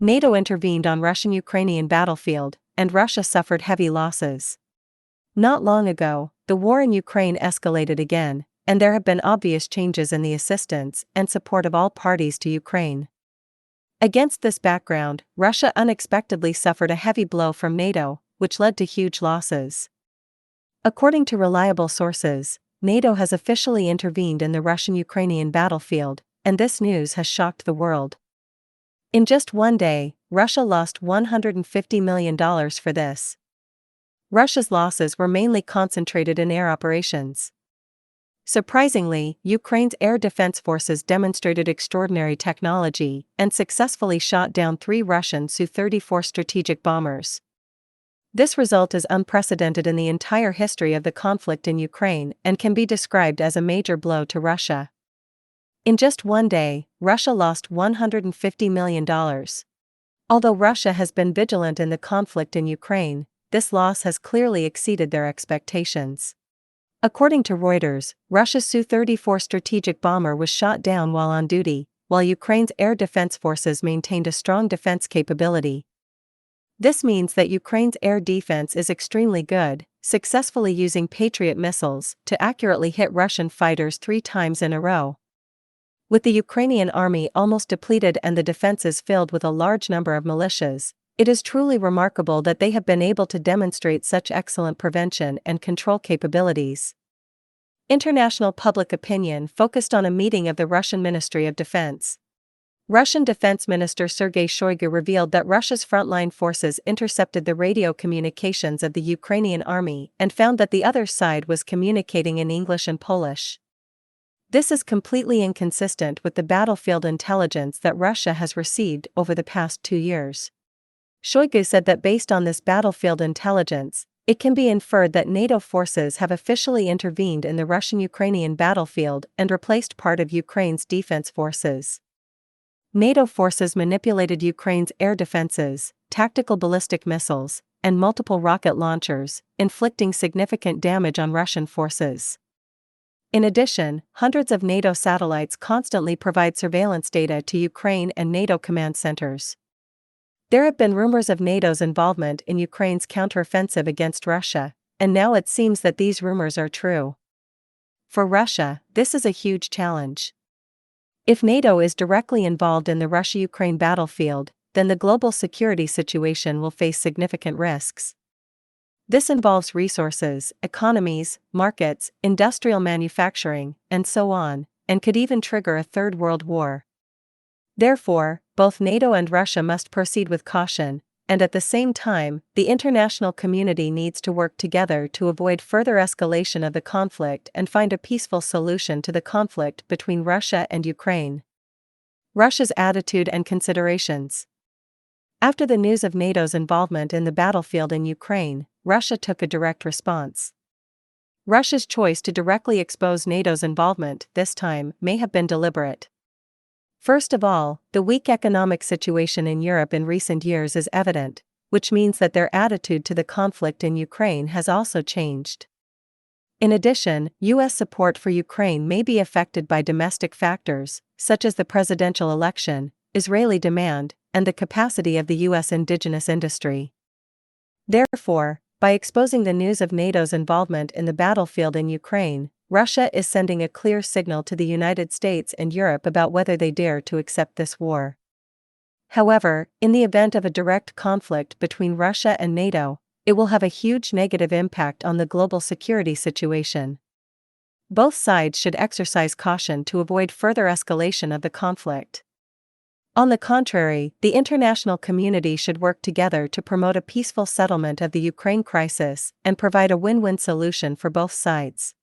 NATO intervened on Russian-Ukrainian battlefield, and Russia suffered heavy losses. Not long ago, the war in Ukraine escalated again, and there have been obvious changes in the assistance and support of all parties to Ukraine. Against this background, Russia unexpectedly suffered a heavy blow from NATO, which led to huge losses. According to reliable sources, NATO has officially intervened in the Russian-Ukrainian battlefield, and this news has shocked the world. In just one day, Russia lost $150 million for this. Russia's losses were mainly concentrated in air operations. Surprisingly, Ukraine's air defense forces demonstrated extraordinary technology and successfully shot down 3 Russian Su-34 strategic bombers. This result is unprecedented in the entire history of the conflict in Ukraine and can be described as a major blow to Russia. In just one day, Russia lost $150 million. Although Russia has been vigilant in the conflict in Ukraine, this loss has clearly exceeded their expectations. According to Reuters, Russia's Su-34 strategic bomber was shot down while on duty, while Ukraine's air defense forces maintained a strong defense capability. This means that Ukraine's air defense is extremely good, successfully using Patriot missiles to accurately hit Russian fighters 3 times in a row. With the Ukrainian army almost depleted and the defenses filled with a large number of militias, it is truly remarkable that they have been able to demonstrate such excellent prevention and control capabilities. International public opinion focused on a meeting of the Russian Ministry of Defense. Russian Defense Minister Sergei Shoigu revealed that Russia's frontline forces intercepted the radio communications of the Ukrainian army and found that the other side was communicating in English and Polish. This is completely inconsistent with the battlefield intelligence that Russia has received over the past 2 years. Shoigu said that based on this battlefield intelligence, it can be inferred that NATO forces have officially intervened in the Russian-Ukrainian battlefield and replaced part of Ukraine's defense forces. NATO forces manipulated Ukraine's air defenses, tactical ballistic missiles, and multiple rocket launchers, inflicting significant damage on Russian forces. In addition, hundreds of NATO satellites constantly provide surveillance data to Ukraine and NATO command centers. There have been rumors of NATO's involvement in Ukraine's counteroffensive against Russia, and now it seems that these rumors are true. For Russia, this is a huge challenge. If NATO is directly involved in the Russia-Ukraine battlefield, then the global security situation will face significant risks. This involves resources, economies, markets, industrial manufacturing, and so on, and could even trigger a third world war. Therefore, both NATO and Russia must proceed with caution, and at the same time, the international community needs to work together to avoid further escalation of the conflict and find a peaceful solution to the conflict between Russia and Ukraine. Russia's attitude and considerations. After the news of NATO's involvement in the battlefield in Ukraine, Russia took a direct response. Russia's choice to directly expose NATO's involvement this time may have been deliberate. First of all, the weak economic situation in Europe in recent years is evident, which means that their attitude to the conflict in Ukraine has also changed. In addition, U.S. support for Ukraine may be affected by domestic factors, such as the presidential election, Israeli demand, and the capacity of the U.S. indigenous industry. Therefore, by exposing the news of NATO's involvement in the battlefield in Ukraine, Russia is sending a clear signal to the United States and Europe about whether they dare to accept this war. However, in the event of a direct conflict between Russia and NATO, it will have a huge negative impact on the global security situation. Both sides should exercise caution to avoid further escalation of the conflict. On the contrary, the international community should work together to promote a peaceful settlement of the Ukraine crisis and provide a win-win solution for both sides.